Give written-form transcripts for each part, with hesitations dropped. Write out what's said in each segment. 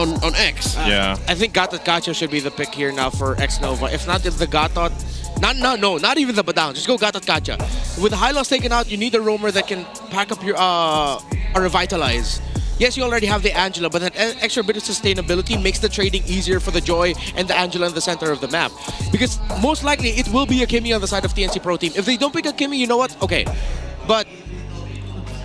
on X. Yeah. I think Gatot Gacha should be the pick here now for X Nova. If not, if the Gatot, not even the Badang. Just go Gatot Gacha. With the high loss taken out, you need a roamer that can pack up your a revitalize. Yes, you already have the Angela, but that extra bit of sustainability makes the trading easier for the Joy and the Angela in the center of the map. Because most likely it will be a Kimmy on the side of TNC Pro Team. If they don't pick a Kimmy, you know what? Okay. But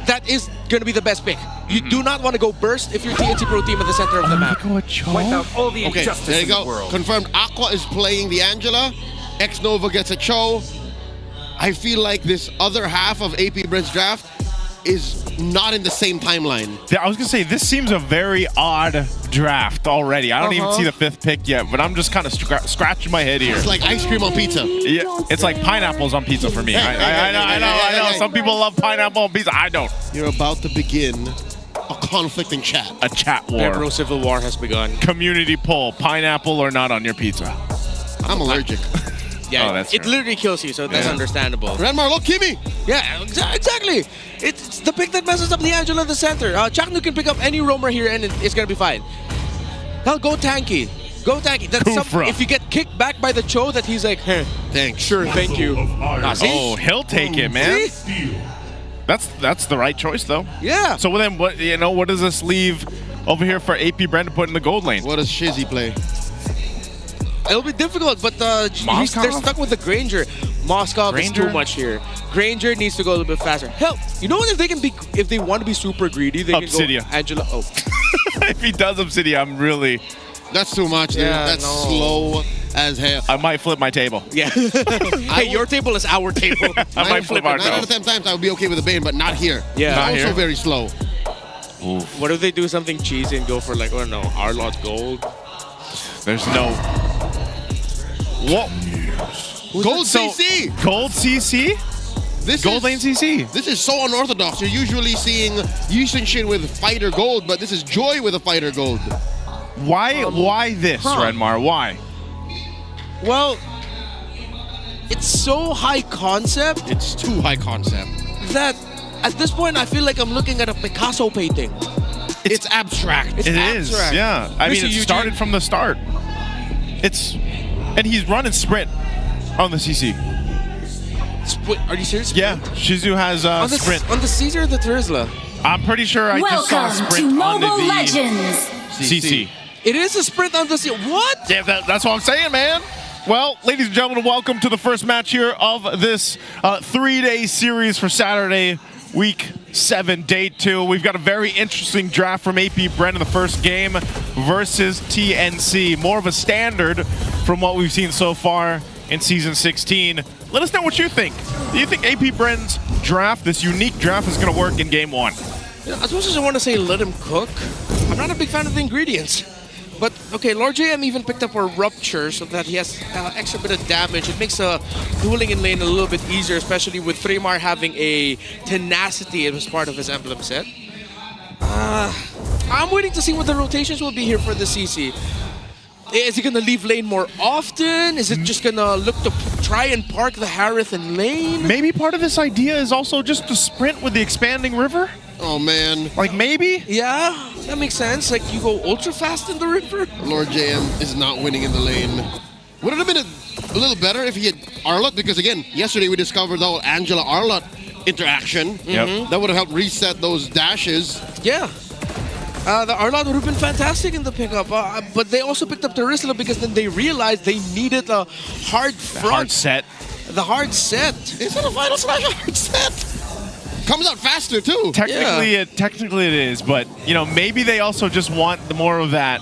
that is going to be the best pick. You do not want to go burst if you're TNC Pro Team at the center of the map. Wipe out all the injustice there you in the go. world. Confirmed. Aqua is playing the Angela. X Nova gets a Cho. I feel like this other half of AP Bren's draft is not in the same timeline. I was gonna say, this seems a very odd draft already. I don't even see the 5th pick yet, but I'm just kind of scratching my head here. It's like ice cream on pizza. Yeah, it's like pineapples on pizza for me. I know. Some people love pineapple on pizza. I don't. You're about to begin a conflict in chat. A chat war. Febro Civil War has begun. Community poll: pineapple or not on your pizza? I'm allergic. Yeah, that's it true. literally kills you, so that's understandable. Renmar, look, Kimmy! Yeah, exactly. It's the pick that messes up the Angela in the center. Chaknu can pick up any roamer here and it's gonna be fine. Hell, go tanky. Go tanky. That's if you get kicked back by the Cho, that he's like, hey, thanks. Sure, thank you. Oh, he'll take it, man. See? That's the right choice, though. Yeah. So then, what does this leave over here for AP Bren to put in the gold lane? What does Shizzy play? It'll be difficult, but they're stuck with the Granger. Moskov is too much here. Granger needs to go a little bit faster. Hell, you know what? If they want to be super greedy, they Obsidia. can go Angela. Oh, If he does Obsidia, I'm really... That's too much, dude. Yeah, That's slow as hell. I might flip my table. yeah. Hey, your table is our table. I might flip our 9 out of table. 10 times I would be okay with the Bane, but not here. Yeah. It's Not also here. very slow. What if they do something cheesy and go for like, I don't know, Arlot Gold? There's no... What? Gold CC! Gold CC? This Gold lane CC. This is so unorthodox. You're usually seeing Yushin with fighter gold, but this is Joy with a fighter gold. Why this, Renmar? Why? Well, it's so high concept It's too high concept. that at this point I feel like I'm looking at a Picasso painting. It's abstract. It's It is, abstract. yeah. I mean, Mr. it Eugene. started from the start. And he's running sprint on the CC. Are you serious? Yeah, Shizu has On the, sprint. on the Caesar or the Terizla? I'm pretty sure I just saw Welcome sprint to on the Mobile Legends. CC. It is a sprint on the What? Yeah, that's what I'm saying, man. Well, ladies and gentlemen, welcome to the first match here of this 3-day series for Saturday, week 7, day 2. We've got a very interesting draft from AP Bren in the first game versus TNC. More of a standard from what we've seen so far in Season 16. Let us know what you think. Do you think AP Bren's draft, this unique draft, is going to work in Game 1? As much as I want to say let him cook, I'm not a big fan of the ingredients. But, okay, Lord JM even picked up a Rupture so that he has extra bit of damage. It makes dueling in lane a little bit easier, especially with Thremar having a Tenacity as part of his emblem set. I'm waiting to see what the rotations will be here for the CC. Is he going to leave lane more often? Is it just going to look to try and park the Harith in lane? Maybe part of this idea is also just to sprint with the expanding river? Oh, man. Like, maybe? Yeah, that makes sense. Like, you go ultra fast in the river. Lord JM is not winning in the lane. Would it have been a little better if he had Arlot? Because, again, yesterday we discovered the whole Angela-Arlot interaction. Yep. That would have helped reset those dashes. Yeah. The Arlot would have been fantastic in the pickup, but they also picked up Terizla because then they realized they needed a hard front. Hard set. The hard set. Is it a final slash hard set? Comes out faster, too. Technically, it is, but maybe they also just want more of that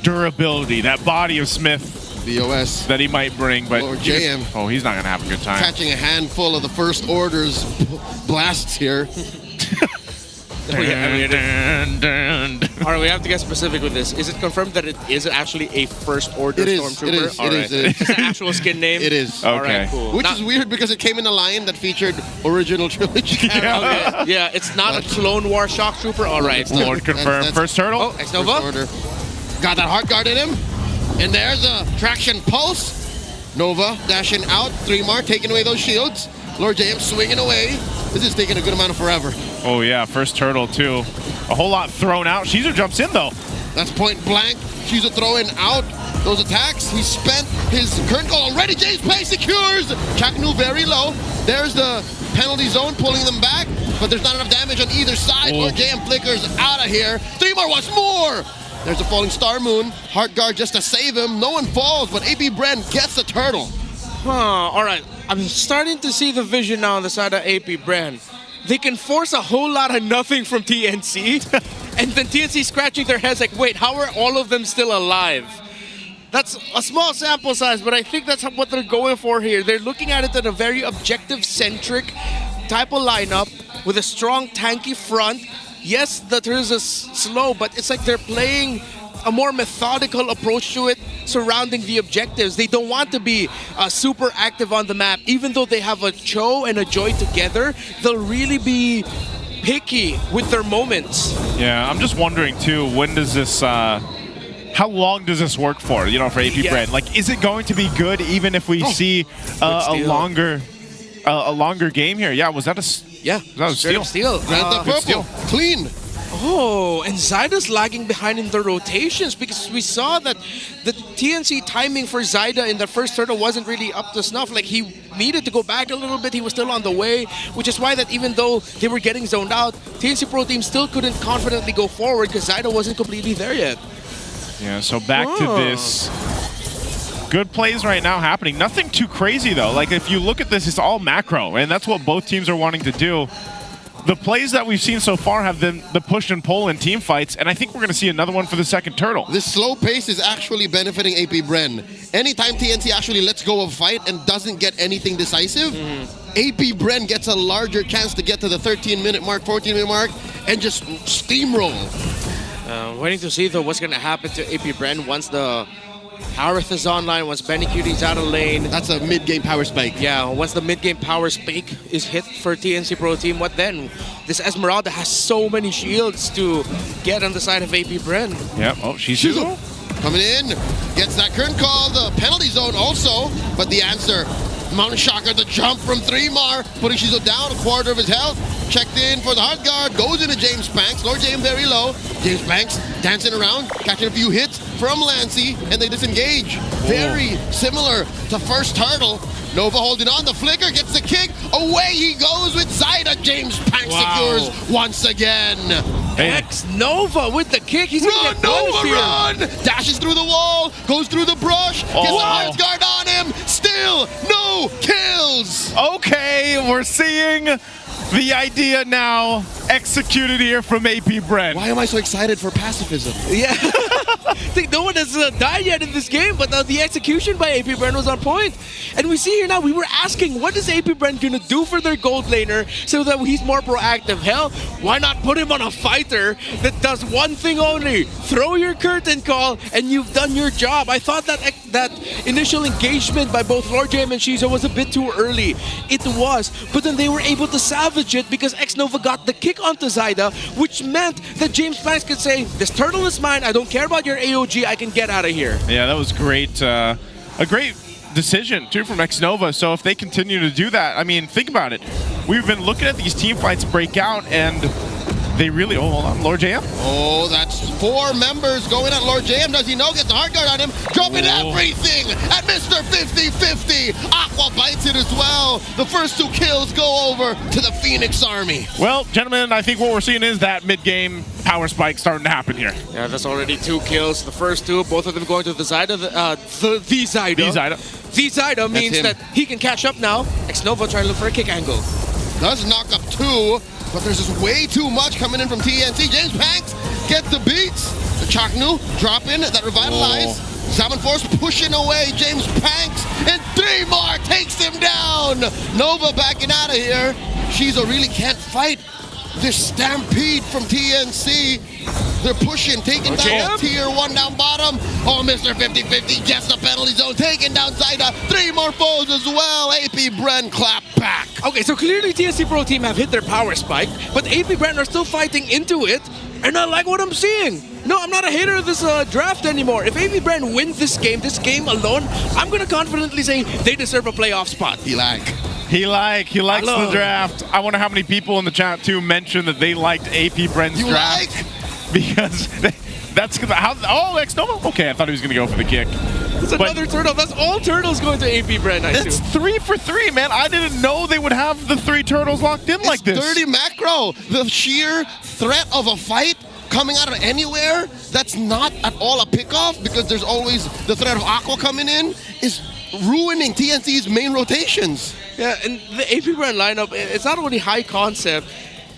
durability, that body of Smith BOS. that he might bring. But Lord JM. he's not gonna have a good time. Catching a handful of the first order's blasts here. All right, we have to get specific with this. Is it confirmed that it is actually a first order It is. stormtrooper? It is. All It right. is. It is. It's an actual skin name? It is. All Okay. right, cool. Which is weird because it came in a line that featured original trilogy. Okay, yeah, it's not a Clone War shock trooper. All right. Lord confirmed. That's- First turtle. Oh, X Nova. First order. Got that heart guard in him. And there's a traction pulse. Nova dashing out. Thremar taking away those shields. Lord JM swinging away. This is taking a good amount of forever. Oh yeah, first turtle too. A whole lot thrown out. Shizu jumps in, though. That's point blank. Shizu throwing out those attacks. He spent his current goal already. James Pay secures. Chaknu very low. There's the penalty zone pulling them back, but there's not enough damage on either side. Oh. JM flickers out of here. 3 more, once more. There's a falling Star Moon. Heart Guard just to save him. No one falls, but AP Bren gets the turtle. All right. I'm starting to see the vision now on the side of AP Bren. They can force a whole lot of nothing from TNC, and then TNC scratching their heads like, wait, how are all of them still alive? That's a small sample size, but I think that's what they're going for here. They're looking at it in a very objective-centric type of lineup with a strong, tanky front. Yes, the turns is slow, but it's like they're playing a more methodical approach to it surrounding the objectives. They don't want to be super active on the map. Even though they have a Cho and a Joy together, they'll really be picky with their moments. Yeah, I'm just wondering, too, when does this... how long does this work for, for AP Bren? Like, is it going to be good even if we see a longer game here? Yeah, was that a... Yeah, that was steal. Grant the purple. Clean. Oh, and Zyda's lagging behind in the rotations because we saw that the TNC timing for Zyda in the first turtle wasn't really up to snuff. Like, he needed to go back a little bit. He was still on the way, which is why that even though they were getting zoned out, TNC Pro Team still couldn't confidently go forward because Zyda wasn't completely there yet. Yeah, so back to this. Good plays right now happening. Nothing too crazy, though. Like, if you look at this, it's all macro, and that's what both teams are wanting to do. The plays that we've seen so far have been the push and pull in team fights, and I think we're going to see another one for the second turtle. This slow pace is actually benefiting AP Bren. Anytime TNC actually lets go of fight and doesn't get anything decisive, AP Bren gets a larger chance to get to the 13-minute mark, 14-minute mark, and just steamroll. Waiting to see, though, what's going to happen to AP Bren once the Powerth is online, once Benny Cutie's out of lane. That's a mid-game power spike. Yeah, once the mid-game power spike is hit for TNC Pro Team, what then? This Esmeralda has so many shields to get on the side of AP Bren. Yep, oh, she's coming in, gets that current call, the penalty zone also, but the answer, Mountain Shocker, the jump from 3-Mar, putting Shizu down, a quarter of his health. Checked in for the hard guard, goes into James Banks. Lord James very low. James Banks dancing around, catching a few hits from Lancey, and they disengage. Very similar to first turtle. Nova holding on, the flicker gets the kick. Away he goes with Zyda. James Banks secures once again. X-Nova with the kick. He's run, Nova, run! Dashes through the wall, goes through the brush, gets the hard guard on him. Still no kills. Okay, we're seeing the idea now executed here from AP Bren. Why am I so excited for pacifism? Yeah. I think no one has died yet in this game, but the execution by AP Bren was on point. And we see here now, we were asking, what is AP Bren going to do for their gold laner so that he's more proactive? Hell, why not put him on a fighter that does one thing only? Throw your curtain call, and you've done your job. I thought that initial engagement by both Lord Jam and Shizu was a bit too early. It was, but then they were able to salvage it because X-Nova got the kick onto Zyda, which meant that James Banks could say, this turtle is mine, I don't care about your AOG, I can get out of here. Yeah, that was great. A great decision, too, from X-Nova. So if they continue to do that, I mean, think about it. We've been looking at these team fights break out, and they really... Oh, hold on. Lord JM? Oh, that's 4 members going at Lord JM. Does he know? Gets the hard guard on him. Dropping everything at Mr. 50-50. Aqua bites it as well. The first 2 kills go over to the Phoenix Army. Well, gentlemen, I think what we're seeing is that mid-game power spike starting to happen here. Yeah, that's already 2 kills. The first 2, both of them going to the Zyda. The Zyda. The Zyda means that he can catch up now. X-Nova trying to look for a kick angle. Does knock up 2. But there's just way too much coming in from TNC. James Banks gets the beats. The Chaknu drop in that revitalize. Salmon Force pushing away James Banks. And 3-Mar takes him down. Nova backing out of here. Shizu really can't fight this stampede from TNC. They're pushing, taking down tier 1 down bottom. Oh, Mr. 50-50 gets the penalty zone, taking down Zyda. 3 more foes as well. AP Bren clap back. Okay, so clearly TNC Pro Team have hit their power spike, but AP Bren are still fighting into it, and I like what I'm seeing. No, I'm not a hater of this draft anymore. If AP Bren wins this game alone, I'm going to confidently say they deserve a playoff spot. He like. He likes the draft. I wonder how many people in the chat too mentioned that they liked AP Bren's draft. Because that's how. Oh, X-Nova? Okay, I thought he was going to go for the kick. It's another turtle. That's all turtles going to AP Bren, I It's 3 for 3, man. I didn't know they would have the 3 turtles locked in like this. 30 macro. The sheer threat of a fight coming out of anywhere that's not at all a pickoff because there's always the threat of Aqua coming in is ruining TNC's main rotations. Yeah, and the AP Bren lineup, it's not only high concept,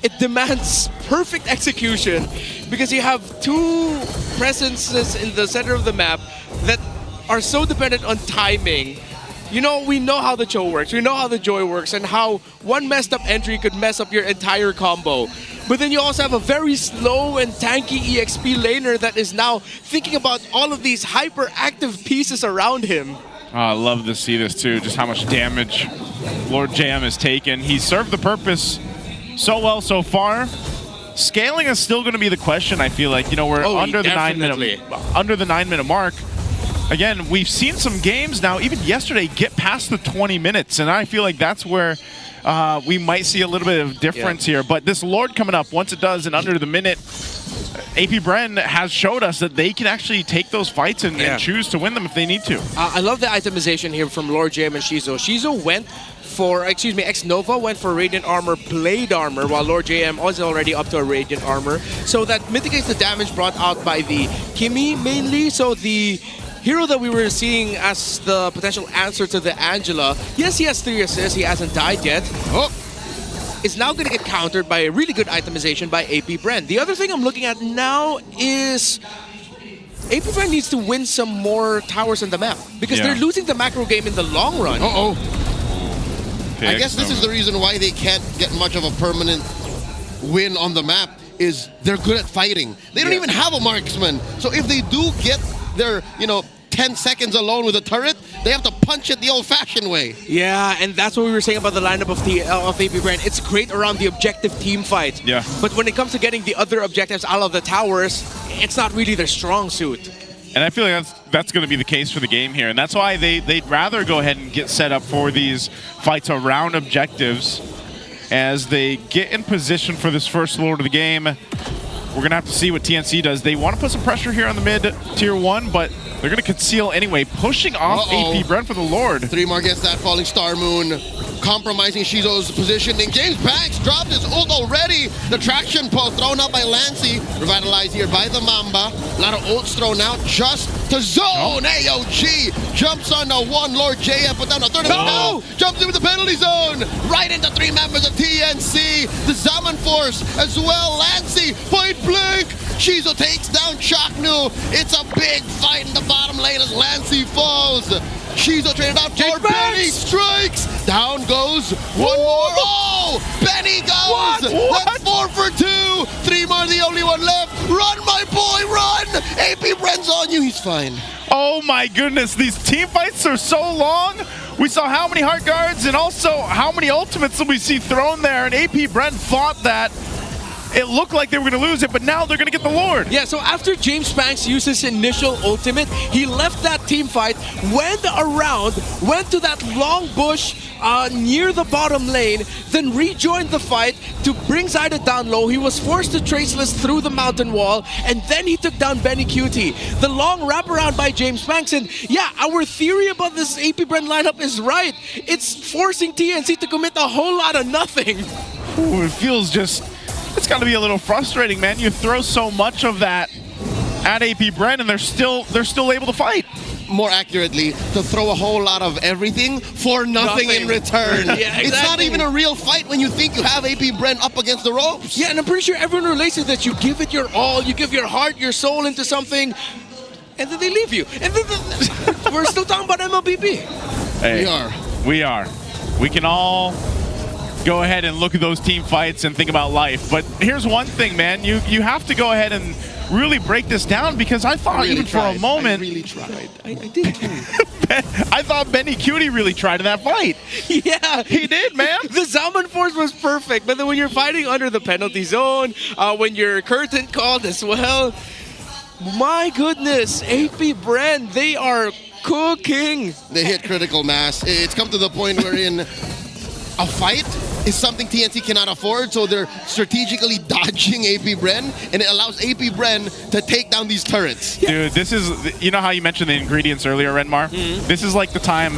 it demands perfect execution because you have 2 presences in the center of the map that are so dependent on timing. You know, we know how the Cho works, we know how the Joy works, and how one messed up entry could mess up your entire combo. But then you also have a very slow and tanky EXP laner that is now thinking about all of these hyperactive pieces around him. Oh, I love to see this too, just how much damage Lord JM has taken. He's served the purpose so well so far. Scaling is still going to be the question, I feel like. You know, we're under the 9-minute mark. Again, we've seen some games now, even yesterday, get past the 20 minutes, and I feel like that's where we might see a little bit of difference here. But this Lord coming up, once it does, and under the minute, AP Bren has showed us that they can actually take those fights and choose to win them if they need to. I love the itemization here from Lord JM and Shizo. Shizo went for, X-Nova went for Radiant Armor, Blade Armor, while Lord JM was already up to a Radiant Armor. So that mitigates the damage brought out by the Kimi mainly. So the hero that we were seeing as the potential answer to the Angela, yes, he has 3 assists, he hasn't died yet. Is now going to get countered by a really good itemization by AP Bren. The other thing I'm looking at now is AP Bren needs to win some more towers on the map because they're losing the macro game in the long run. I guess this is the reason why they can't get much of a permanent win on the map is they're good at fighting. They don't even have a marksman. So if they do get their, 10 seconds alone with a turret, they have to punch it the old-fashioned way. Yeah, and that's what we were saying about the lineup of AP Bren. It's great around the objective team fight. Yeah. But when it comes to getting the other objectives out of the towers, it's not really their strong suit. And I feel like that's going to be the case for the game here. And that's why they'd rather go ahead and get set up for these fights around objectives as they get in position for this first Lord of the game. We're going to have to see what TNC does. They want to put some pressure here on the mid tier 1, but they're going to conceal anyway, pushing off AP Bren for the Lord. 3 more against that falling Star Moon, compromising Shizo's positioning. James Banks dropped his ult already. The traction pole thrown out by Lancy, revitalized here by the Mamba. A lot of ults thrown out just to zone. AOG jumps on the 1 Lord JM, put down a third of it now. Jumps in with the penalty zone, right into 3 members of TNC. The Zaman Force as well. Lancy, point blank. Shizo takes down Chaknu. It's a big fight in the bottom lane as Lancy falls. Shizo traded out for Benny, strikes. Down goes 1 more. Oh, Benny goes. That's 4 for 2. 3 more, the only one left. Run, my boy, run. AP Bren's on you. He's fine. Oh my goodness, these team fights are so long. We saw how many heart guards and also how many ultimates that we see thrown there, and AP Bren fought that. It looked like they were going to lose it, but now they're going to get the Lord. Yeah, so after James Banks used his initial ultimate, he left that team fight, went around, went to that long bush near the bottom lane, then rejoined the fight to bring Zyda down low. He was forced to traceless through the mountain wall, and then he took down Benny Cutie. The long wraparound by James Banks, and yeah, our theory about this AP Bren lineup is right. It's forcing TNC to commit a whole lot of nothing. Ooh, it feels just... It's got to be a little frustrating, man. You throw so much of that at AP Bren, and they're still able to fight. More accurately, to throw a whole lot of everything for nothing in return. Yeah, exactly. It's not even a real fight when you think you have AP Bren up against the ropes. Yeah, and I'm pretty sure everyone relates to that. You give it your all, you give your heart, your soul into something, and then they leave you. And then we're still talking about MLBB. Hey, We are. We can all go ahead and look at those team fights and think about life. But here's one thing, man. You have to go ahead and really break this down, because I thought for a moment... I really tried. I did too. I thought Benny Cutie really tried in that fight. Yeah. He did, man. The Zaman Force was perfect, but then when you're fighting under the penalty zone, when your curtain called as well, my goodness, AP Bren, they are cooking. They hit critical mass. It's come to the point wherein a fight is something TNC cannot afford, so they're strategically dodging AP Bren, and it allows AP Bren to take down these turrets. Dude, this is, you know how you mentioned the ingredients earlier, Renmar? This is like the time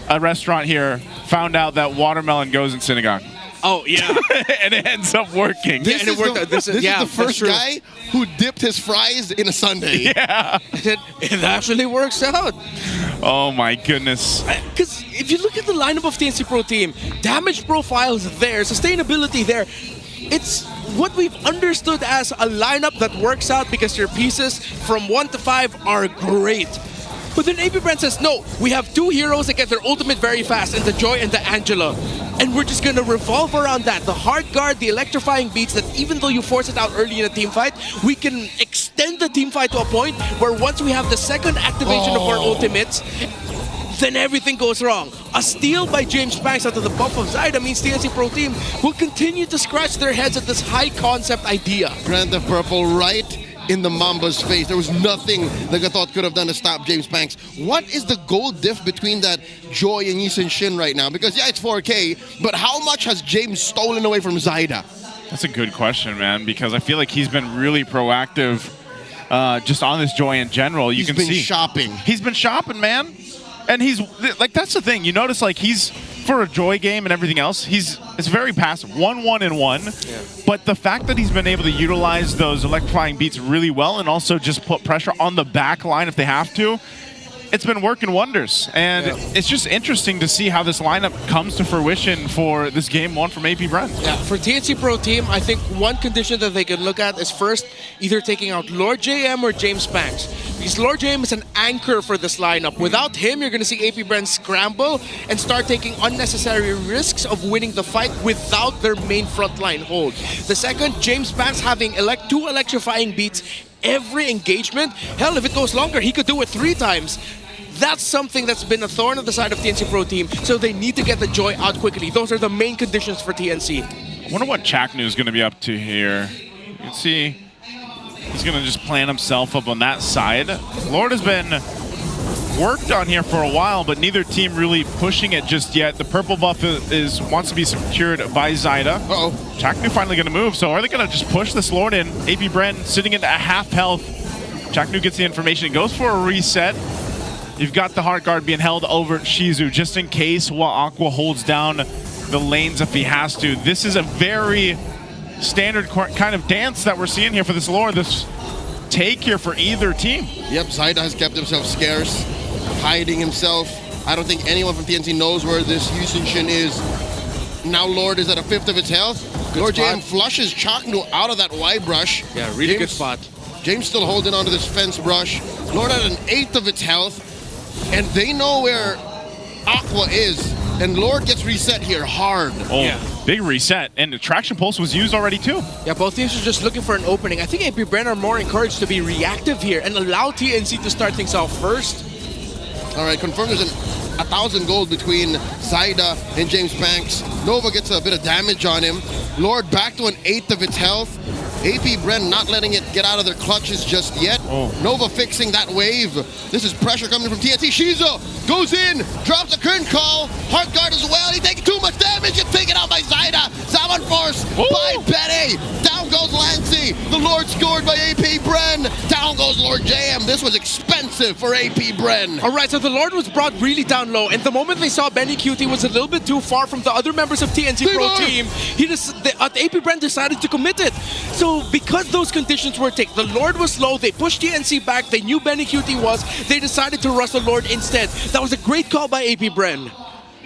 a restaurant here found out that watermelon goes in synagogue. Oh, yeah. And it ends up working. This is the first true. guy who dipped his fries in a sundae. Yeah. It actually works out. Oh my goodness. Because if you look at the lineup of TNC Pro Team, damage profiles there, sustainability there. It's what we've understood as a lineup that works out because your pieces from 1 to 5 are great. But then AP Bren says, no, we have 2 heroes that get their ultimate very fast, and the Joy and the Angela. And we're just going to revolve around that. The hard guard, the electrifying beats that even though you force it out early in a team fight, we can extend the team fight to a point where once we have the second activation of our ultimates, then everything goes wrong. A steal by James Banks out of the buff of Zyda means TNC Pro Team will continue to scratch their heads at this high concept idea. Grand Theft Purple right in the Mamba's face. There was nothing that I thought could have done to stop James Banks. What is the goal diff between that Joy and Yisun Shin right now? Because yeah, it's 4K, but how much has James stolen away from Zyda? That's a good question, man, because I feel like he's been really proactive just on this Joy in general. You can see. He's been shopping. He's been shopping, man. And he's, like, that's the thing. You notice, like, he's, for a Joy game and everything else, it's very passive. 1-1-1. Yeah. But the fact that he's been able to utilize those electrifying beats really well and also just put pressure on the back line if they have to, it's been working wonders. And it's just interesting to see how this lineup comes to fruition for this game 1 from AP Bren. Yeah, for TNC Pro Team, I think one condition that they can look at is first either taking out Lord JM or James Banks. Because Lord JM is an anchor for this lineup. Without him, you're going to see AP Bren scramble and start taking unnecessary risks of winning the fight without their main frontline hold. The second, James Banks having 2 electrifying beats every engagement. Hell, if it goes longer, he could do it 3 times. That's something that's been a thorn on the side of TNC Pro Team, so they need to get the Joy out quickly. Those are the main conditions for TNC. I wonder what Chaknu is going to be up to here. You can see he's going to just plant himself up on that side. Lord has been worked on here for a while, but neither team really pushing it just yet. The purple buff wants to be secured by Zyda. Uh-oh. Chaknu finally going to move, so are they going to just push this Lord in? AP Bren sitting at half health. Chaknu gets the information. It goes for a reset. You've got the hard guard being held over at Shizu just in case while Aqua holds down the lanes if he has to. This is a very standard kind of dance that we're seeing here for this Lord, this take here for either team. Yep, Zyda has kept himself scarce, hiding himself. I don't think anyone from TNC knows where this Yisun Shin is. Now Lord is at 1/5 of its health. Lord JM flushes Chaknu out of that Y brush. Yeah, really good spot. James still holding onto this fence brush. Lord at 1/8 of its health. And they know where Aqua is. And Lord gets reset here hard. Oh, yeah. Big reset. And the traction pulse was used already too. Yeah, both teams are just looking for an opening. I think AP Bren are more encouraged to be reactive here and allow TNC to start things off first. All right, confirmed there's 1,000 gold between Zyda and James Banks. Nova gets a bit of damage on him. Lord back to 1/8 of its health. AP Bren not letting it get out of their clutches just yet. Oh. Nova fixing that wave. This is pressure coming from TNT. Shizu goes in, drops a curtain call. Heart guard as well. He's taking too much damage. Gets taken out by Zyda. Salmon Force by Betty. Down goes Lancy. The Lord scored by AP Bren. Down goes Lord JM. This was expensive for AP Bren. All right, so the Lord was brought really down low, and the moment they saw Benny QT was a little bit too far from the other members of TNC Pro Team, AP Bren decided to commit it. So because those conditions were taken, the Lord was low, they pushed TNC back, they knew Benny QT was, they decided to rush the Lord instead. That was a great call by AP Bren.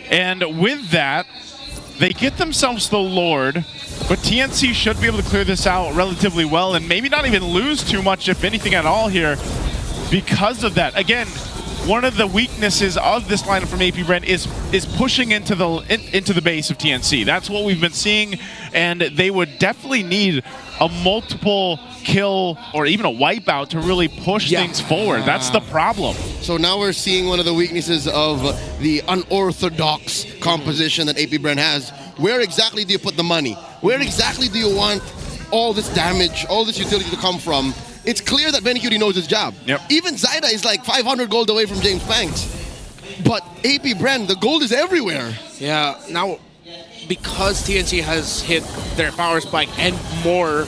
And with that, they get themselves the Lord, but TNC should be able to clear this out relatively well and maybe not even lose too much, if anything at all here, because of that. Again, one of the weaknesses of this lineup from AP Bren is pushing into the base of TNC. That's what we've been seeing, and they would definitely need a multiple kill or even a wipeout to really push things forward. That's the problem. So now we're seeing one of the weaknesses of the unorthodox composition that AP Bren has. Where exactly do you put the money? Where exactly do you want all this damage, all this utility to come from? It's clear that Benny QT knows his job. Yep. Even Zyda is like 500 gold away from James Banks. But AP Bren, the gold is everywhere. Yeah, now because TNC has hit their power spike and more,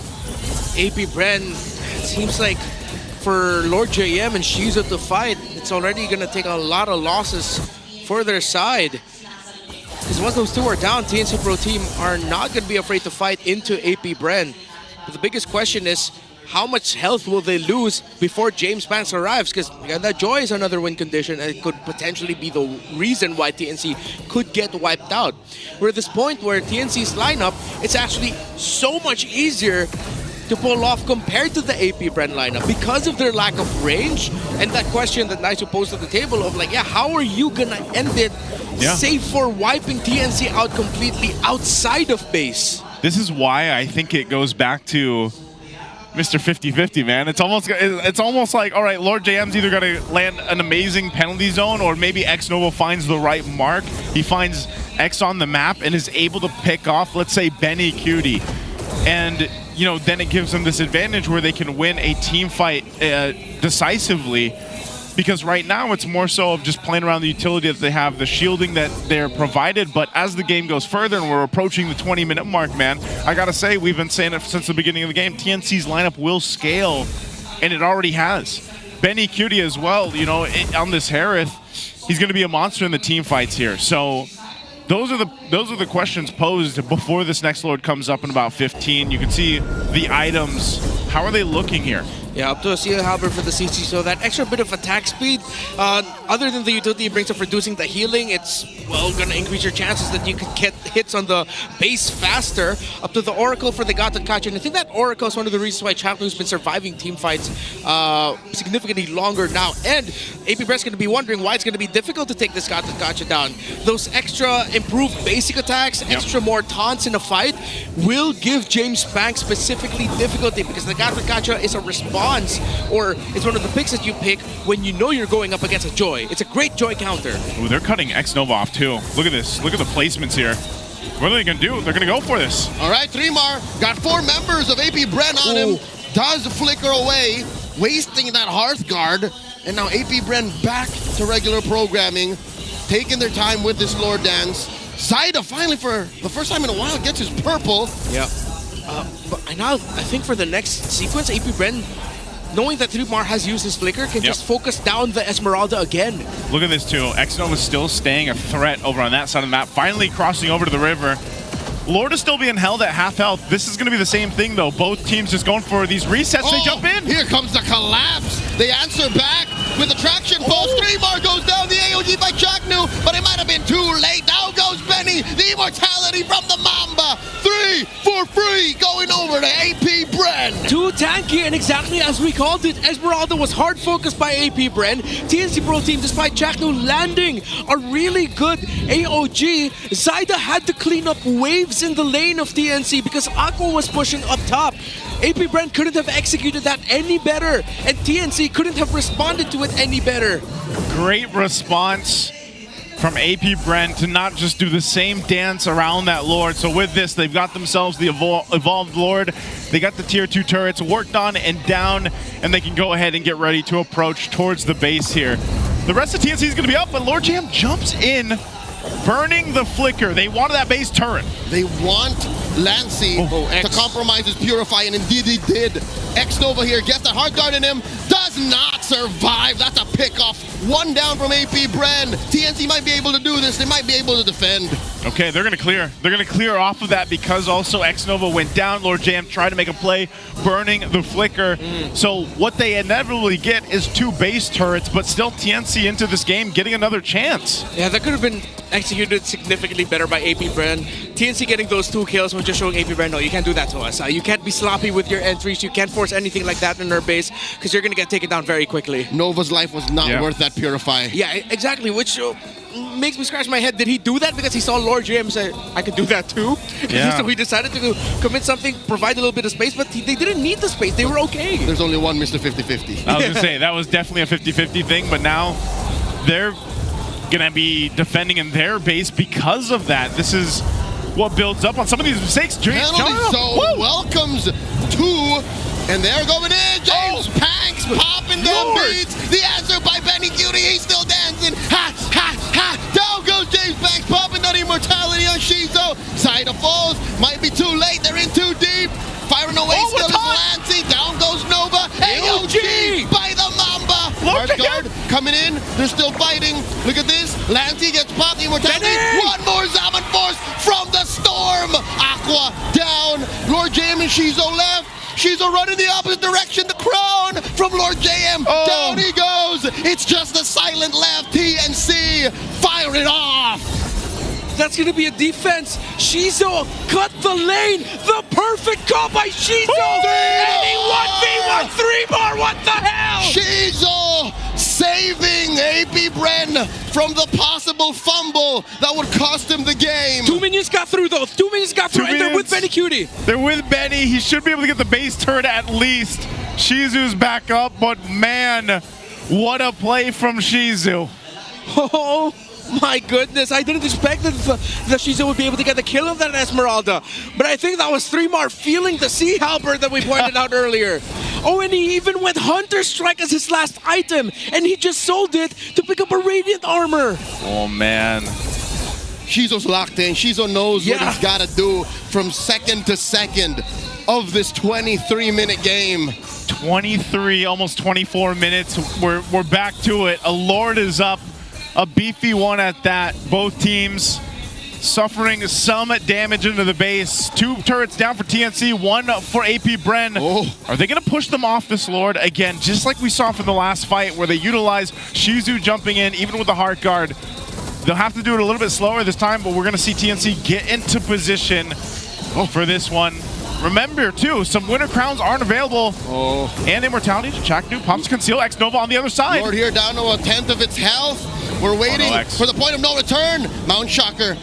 AP Bren, it seems like for Lord JM and Shizu to fight, it's already going to take a lot of losses for their side. Because once those two are down, TNC Pro Team are not going to be afraid to fight into AP Bren. But the biggest question is, how much health will they lose before James Banks arrives? Because that Joy is another win condition, and it could potentially be the reason why TNC could get wiped out. We're at this point where TNC's lineup, it's actually so much easier to pull off compared to the AP Bren lineup because of their lack of range and that question that Naisu posed at the table of like, yeah, how are you gonna end it save for wiping TNC out completely outside of base? This is why I think it goes back to Mr. 50-50, man. It's almost like, all right, Lord JM's either going to land an amazing penalty zone or maybe X-Nova finds the right mark. He finds X on the map and is able to pick off, let's say, Benny Cutie. And, you know, then it gives them this advantage where they can win a team fight decisively. Because right now it's more so of just playing around the utility that they have, the shielding that they're provided. But as the game goes further and we're approaching the 20-minute mark, man, I gotta say, we've been saying it since the beginning of the game, TNC's lineup will scale, and it already has. Benny Cutie as well, you know, on this Harith, he's gonna be a monster in the team fights here. So those are the questions posed before this next Lord comes up in about 15. You can see the items. How are they looking here? Yeah, up to a Steel Halberd for the CC, so that extra bit of attack speed, other than the utility it brings of reducing the healing, it's, well, going to increase your chances that you could get hits on the base faster. Up to the Oracle for the Gata Kacha, and I think that Oracle is one of the reasons why Chapman's been surviving team fights significantly longer now, and AP Bren's going to be wondering why it's going to be difficult to take this Gata Kacha down. Those extra improved basic attacks, extra more taunts in a fight, will give James Banks specifically difficulty, because the Gata Kacha is a response, or it's one of the picks that you pick when you know you're going up against a Joy. It's a great Joy counter. Ooh, they're cutting X-Nova off too. Look at this. Look at the placements here. What are they going to do? They're going to go for this. All right, Thremar got 4 members of AP Bren on him. Does flicker away, wasting that Hearth Guard. And now AP Bren back to regular programming, taking their time with this Lord Dance. Zaida finally, for the first time in a while, gets his purple. Yeah. But now, I think for the next sequence, AP Bren, knowing that Thremar has used his flicker, can just focus down the Esmeralda again. Look at this too. X-Nova's still staying a threat over on that side of the map, finally crossing over to the river. Lord is still being held at half health. This is going to be the same thing though. Both teams just going for these resets. They jump in. Here comes the collapse. They answer back with a traction pulse. Thremar goes down, the AOG by Chaknu, but it might have been too late. Now goes Benny, the immortality from the Mamba. 3 for free going over to AP Bren. Too tanky, and exactly as we called it, Esmeralda was hard focused by AP Bren. TNC Pro Team, despite Chaknu landing a really good AOG, Zaida had to clean up waves in the lane of TNC because Aqua was pushing up top. AP Bren couldn't have executed that any better, and TNC couldn't have responded to it any better. Great response from AP Bren to not just do the same dance around that Lord. So with this, they've got themselves the evolved Lord. They got the tier 2 turrets worked on and down, and they can go ahead and get ready to approach towards the base here. The rest of TNC is going to be up, but Lord Jam jumps in, burning the flicker. They wanted that base turret. They want Lancy to compromise his Purify, and indeed he did. X-Nova here gets the Heart Guard in him, does not survive. That's a pick-off. 1 down from AP Bren. TNC might be able to do this. They might be able to defend. Okay, they're going to clear. They're going to clear off of that because also X-Nova went down. Lord Jam tried to make a play, burning the flicker. So what they inevitably get is 2 base turrets, but still TNC into this game getting another chance. Yeah, that could have been executed significantly better by AP Bren. TNC getting those 2 kills was just showing AP Bren, no, you can't do that to us. You can't be sloppy with your entries. You can't force anything like that in our base because you're going to get taken down very quickly. Nova's life was not worth that Purify. Yeah, exactly, which makes me scratch my head. Did he do that because he saw Lord JM say, I can do that too? So he decided to commit something, provide a little bit of space, but they didn't need the space. They were okay. There's only one Mr. 50-50. I was going to say, that was definitely a 50-50 thing, but now they're going to be defending in their base because of that. This is what builds up on some of these mistakes. Penalty zone welcomes 2, and they're going in. James Panks popping them beats. The answer by Benny Cutie. He's still dancing. Ha, ha, ha. Down goes James Panks popping that immortality. Immortality on Shizo. Zaida falls. Might be too late. They're in too deep. Firing away Oh, still is what Lancey. Down goes Nova. AOG by the Mamba. Look at Guard coming in. They're still fighting. Look at this. Lancey gets popped. Immortality. Benny! One more Zaman Force from the storm. Aqua down. Lord JM and Shizo left. Shizo running the opposite direction. The crown from Lord JM. Oh. Down he goes. It's just a silent left. TNC. Fire it off. That's going to be a defense. Shizo cut the lane. The perfect call by Shizo. And he 1v1 3 more. What the hell? Shizo saving AP Bren from the possible fumble that would cost him the game. 2 minions got through though. 2 minions got through, 2 and they're with minions. Benny Cutie. They're with Benny. He should be able to get the base turret at least. Shizu's back up, but man, what a play from Shizu. Oh my goodness, I didn't expect that Shizu would be able to get the kill on that Esmeralda. But I think that was 3mar feeling the Sea Halberd that we pointed out earlier. Oh, and he even went Hunter Strike as his last item, and he just sold it to pick up a Radiant Armor. Oh man. Shizo's locked in. Shizo knows what Yeah. he's got to do from second to second of this 23-minute game. 23, almost 24 minutes. We're back to it. A Lord is up. A beefy one at that. Both teams suffering some damage into the base. 2 turrets down for TNC, 1 for AP Bren. Oh. Are they going to push them off this Lord? Again, just like we saw from the last fight where they utilized Shizu jumping in, even with the Heart Guard. They'll have to do it a little bit slower this time, but we're going to see TNC get into position for this one. Remember, too, some Winter Crowns aren't available. Oh. And Immortality, Chaknu, Pops Conceal, X-Nova on the other side. Lord here down to 1/10 of its health. We're waiting X. for the point of no return. Mount Shocker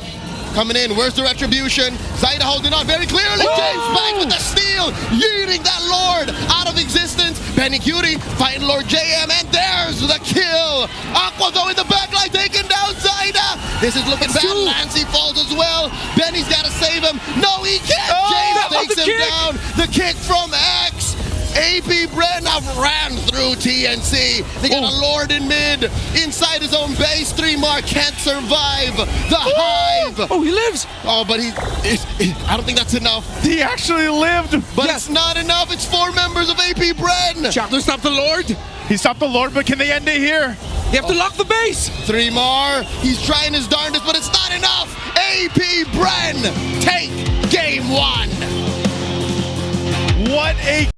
coming in. Where's the retribution? Zaida holding on very clearly. James back with the steal, yeeting that Lord out of existence. Benny Cutie fighting Lord JM, and there's the kill. Aqua though in the backline taking down Zaida. This is looking bad. Lancey falls as well. Benny's got to save him. No, he can't. that was James the takes him kick. down. The kick from X. AP Bren have ran through TNC. They got a Lord in mid. Inside his own base, 3mar can't survive the Hive. Oh, he lives. Oh, but I don't think that's enough. He actually lived. But Yeah. it's not enough. It's 4 members of AP Bren. Chaknu stopped the Lord. He stopped the Lord, but can they end it here? They have to lock the base. 3mar. He's trying his darndest, but it's not enough. AP Bren take game 1. What a